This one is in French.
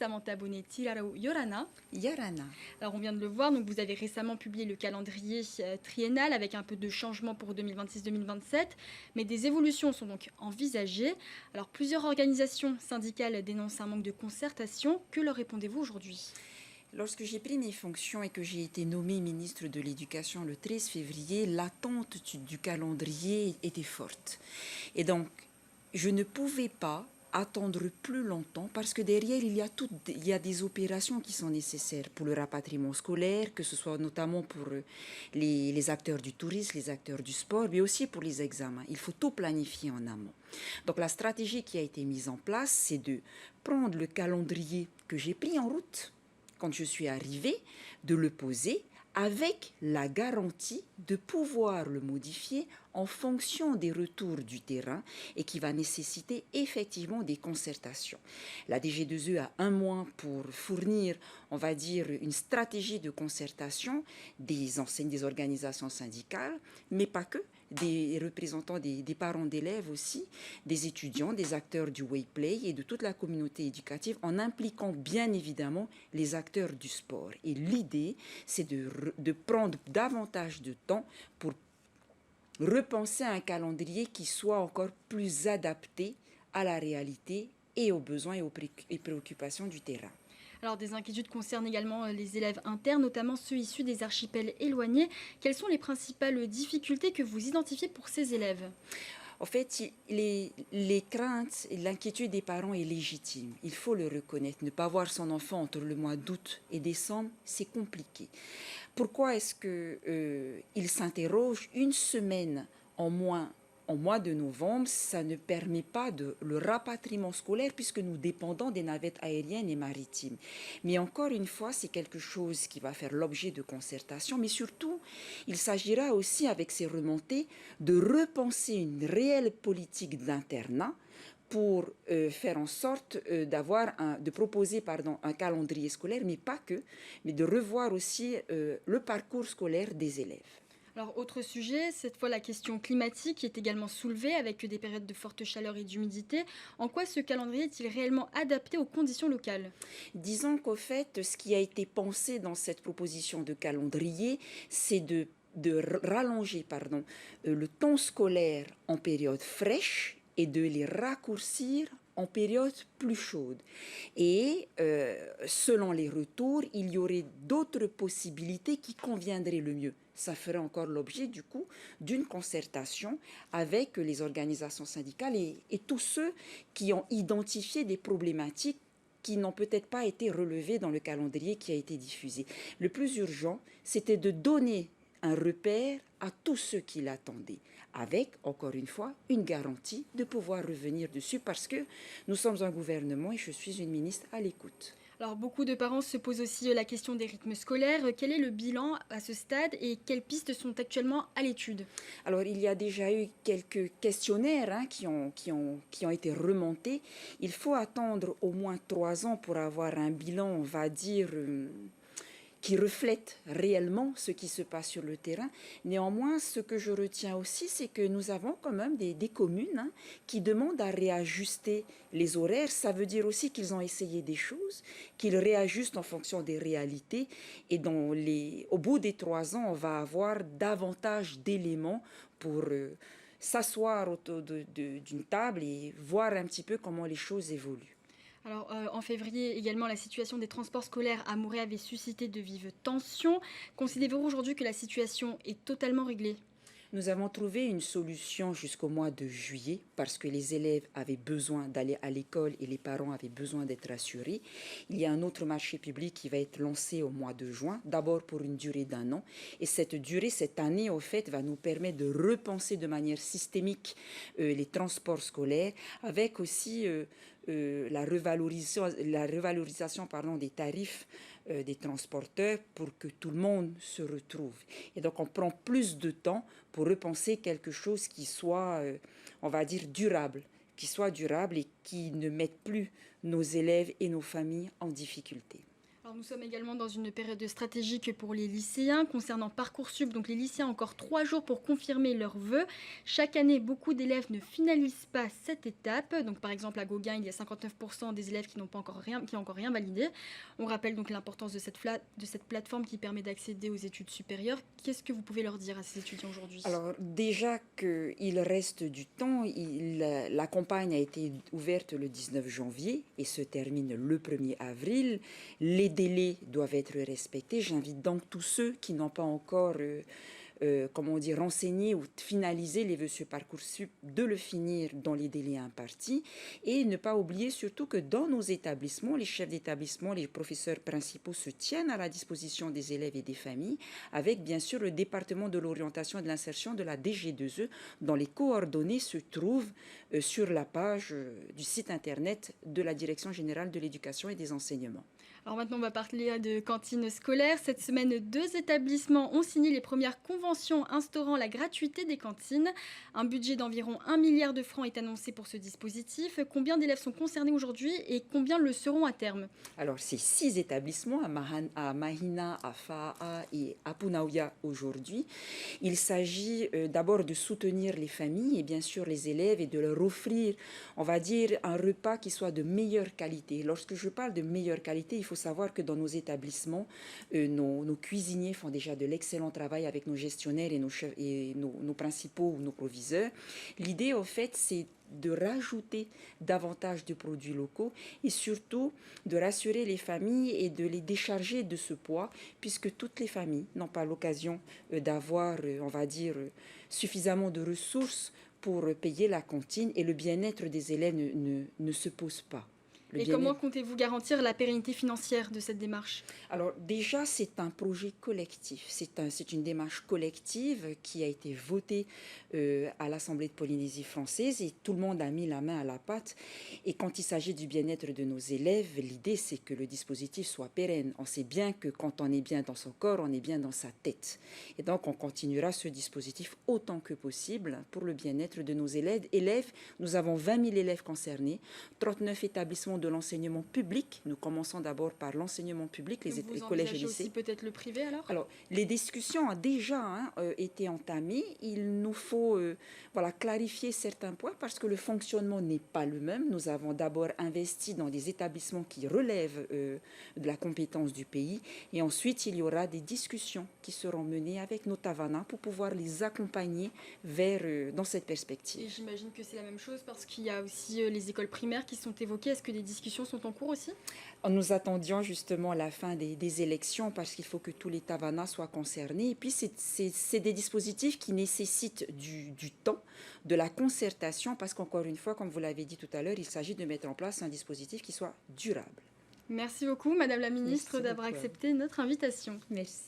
Samantha Bonetti, Larao Yorana. Yarana. Alors on vient de le voir, donc vous avez récemment publié le calendrier triennal avec un peu de changement pour 2026-2027, mais des évolutions sont donc envisagées. Alors plusieurs organisations syndicales dénoncent un manque de concertation. Que leur répondez-vous aujourd'hui ? Lorsque j'ai pris mes fonctions et que j'ai été nommée ministre de l'Éducation le 13 février, l'attente du calendrier était forte. Et donc, je ne pouvais pas attendre plus longtemps parce que derrière, il y a des opérations qui sont nécessaires pour le rapatriement scolaire, que ce soit notamment pour les acteurs du tourisme, les acteurs du sport, mais aussi pour les examens. Il faut tout planifier en amont. Donc la stratégie qui a été mise en place, c'est de prendre le calendrier que j'ai pris en route quand je suis arrivée, de le poser avec la garantie de pouvoir le modifier en fonction des retours du terrain et qui va nécessiter effectivement des concertations. La DG2E a un mois pour fournir, on va dire, une stratégie de concertation des enseignes, des organisations syndicales, mais pas que, des représentants des parents d'élèves aussi, des étudiants, des acteurs du Wayplay et de toute la communauté éducative en impliquant bien évidemment les acteurs du sport. Et l'idée, c'est de prendre davantage de temps pour repenser un calendrier qui soit encore plus adapté à la réalité et aux besoins et aux préoccupations du terrain. Alors des inquiétudes concernent également les élèves internes, notamment ceux issus des archipels éloignés. Quelles sont les principales difficultés que vous identifiez pour ces élèves ? En fait, les craintes et l'inquiétude des parents est légitime. Il faut le reconnaître. Ne pas voir son enfant entre le mois d'août et décembre, c'est compliqué. Pourquoi est-ce qu'il s'interroge une semaine en moins en mois de novembre, ça ne permet pas le rapatriement scolaire puisque nous dépendons des navettes aériennes et maritimes. Mais encore une fois, c'est quelque chose qui va faire l'objet de concertation, mais surtout, il s'agira aussi avec ces remontées de repenser une réelle politique d'internat pour faire en sorte de proposer un calendrier scolaire, mais pas que, mais de revoir aussi le parcours scolaire des élèves. Alors, autre sujet, cette fois la question climatique qui est également soulevée avec des périodes de forte chaleur et d'humidité. En quoi ce calendrier est-il réellement adapté aux conditions locales ? Disons qu'au fait, ce qui a été pensé dans cette proposition de calendrier, c'est de rallonger le temps scolaire en période fraîche et de les raccourcir en période plus chaude. Et selon les retours, il y aurait d'autres possibilités qui conviendraient le mieux. Ça ferait encore l'objet du coup d'une concertation avec les organisations syndicales et tous ceux qui ont identifié des problématiques qui n'ont peut-être pas été relevées dans le calendrier qui a été diffusé. Le plus urgent, c'était de donner un repère à tous ceux qui l'attendaient, avec, encore une fois, une garantie de pouvoir revenir dessus parce que nous sommes un gouvernement et je suis une ministre à l'écoute. Alors, beaucoup de parents se posent aussi la question des rythmes scolaires. Quel est le bilan à ce stade et quelles pistes sont actuellement à l'étude ? Alors, il y a déjà eu quelques questionnaires qui ont été remontés. Il faut attendre au moins 3 ans pour avoir un bilan, on va dire, qui reflète réellement ce qui se passe sur le terrain. Néanmoins, ce que je retiens aussi, c'est que nous avons quand même des communes qui demandent à réajuster les horaires. Ça veut dire aussi qu'ils ont essayé des choses, qu'ils réajustent en fonction des réalités. Et au bout des 3 ans, on va avoir davantage d'éléments pour s'asseoir autour d'une table et voir un petit peu comment les choses évoluent. Alors, en février également, la situation des transports scolaires à Montréal avait suscité de vives tensions. Considérez-vous aujourd'hui que la situation est totalement réglée ? Nous avons trouvé une solution jusqu'au mois de juillet parce que les élèves avaient besoin d'aller à l'école et les parents avaient besoin d'être rassurés. Il y a un autre marché public qui va être lancé au mois de juin, d'abord pour une durée d'1 an. Et cette durée, cette année, au fait, va nous permettre de repenser de manière systémique les transports scolaires avec aussi la revalorisation des tarifs des transporteurs pour que tout le monde se retrouve. Et donc, on prend plus de temps pour repenser quelque chose qui soit, on va dire, durable, et qui ne mette plus nos élèves et nos familles en difficulté. Alors, nous sommes également dans une période stratégique pour les lycéens. Concernant Parcoursup, donc les lycéens ont encore 3 jours pour confirmer leurs vœux. Chaque année, beaucoup d'élèves ne finalisent pas cette étape. Donc, par exemple, à Gauguin, il y a 59% des élèves qui n'ont encore rien validé. On rappelle donc l'importance de cette plateforme qui permet d'accéder aux études supérieures. Qu'est-ce que vous pouvez leur dire à ces étudiants aujourd'hui? Alors déjà qu'il reste du temps, la campagne a été ouverte le 19 janvier et se termine le 1er avril. Les délais doivent être respectés. J'invite donc tous ceux qui n'ont pas encore renseigné ou finalisé les vœux sur Parcoursup de le finir dans les délais impartis. Et ne pas oublier surtout que dans nos établissements, les chefs d'établissement, les professeurs principaux se tiennent à la disposition des élèves et des familles, avec bien sûr le département de l'orientation et de l'insertion de la DG2E, dont les coordonnées se trouvent sur la page du site internet de la Direction générale de l'éducation et des enseignements. Alors maintenant, on va parler de cantines scolaires. Cette semaine, 2 établissements ont signé les premières conventions instaurant la gratuité des cantines. Un budget d'environ 1 milliard de francs est annoncé pour ce dispositif. Combien d'élèves sont concernés aujourd'hui et combien le seront à terme? Alors, c'est 6 établissements à Mahina, à Fa'a et à Punaouia aujourd'hui. Il s'agit d'abord de soutenir les familles et bien sûr les élèves et de leur offrir, on va dire, un repas qui soit de meilleure qualité. Lorsque je parle de meilleure qualité, il faut savoir que dans nos établissements, nos cuisiniers font déjà de l'excellent travail avec nos gestionnaires et nos principaux ou nos proviseurs. L'idée, en fait, c'est de rajouter davantage de produits locaux et surtout de rassurer les familles et de les décharger de ce poids, puisque toutes les familles n'ont pas l'occasion d'avoir, on va dire, suffisamment de ressources pour payer la cantine, et le bien-être des élèves ne se pose pas. Et comment comptez-vous garantir la pérennité financière de cette démarche? Alors déjà, c'est un projet collectif. C'est une démarche collective qui a été votée à l'Assemblée de Polynésie française et tout le monde a mis la main à la pâte. Et quand il s'agit du bien-être de nos élèves, l'idée c'est que le dispositif soit pérenne. On sait bien que quand on est bien dans son corps, on est bien dans sa tête. Et donc on continuera ce dispositif autant que possible pour le bien-être de nos élèves. Nous avons 20 000 élèves concernés, 39 établissements de l'enseignement public. Nous commençons d'abord par l'enseignement public, les collèges et lycées. Aussi peut-être le privé alors les discussions ont déjà été entamées. Il nous faut clarifier certains points parce que le fonctionnement n'est pas le même. Nous avons d'abord investi dans des établissements qui relèvent de la compétence du pays et ensuite il y aura des discussions qui seront menées avec nos Tavana pour pouvoir les accompagner dans cette perspective. Et j'imagine que c'est la même chose parce qu'il y a aussi les écoles primaires qui sont évoquées. Est-ce que des discussions sont en cours aussi? Nous attendions justement la fin des élections parce qu'il faut que tous les Tavana soient concernés. Et puis, c'est des dispositifs qui nécessitent du temps, de la concertation, parce qu'encore une fois, comme vous l'avez dit tout à l'heure, il s'agit de mettre en place un dispositif qui soit durable. Merci beaucoup, Madame la Ministre, d'avoir accepté notre invitation. Merci.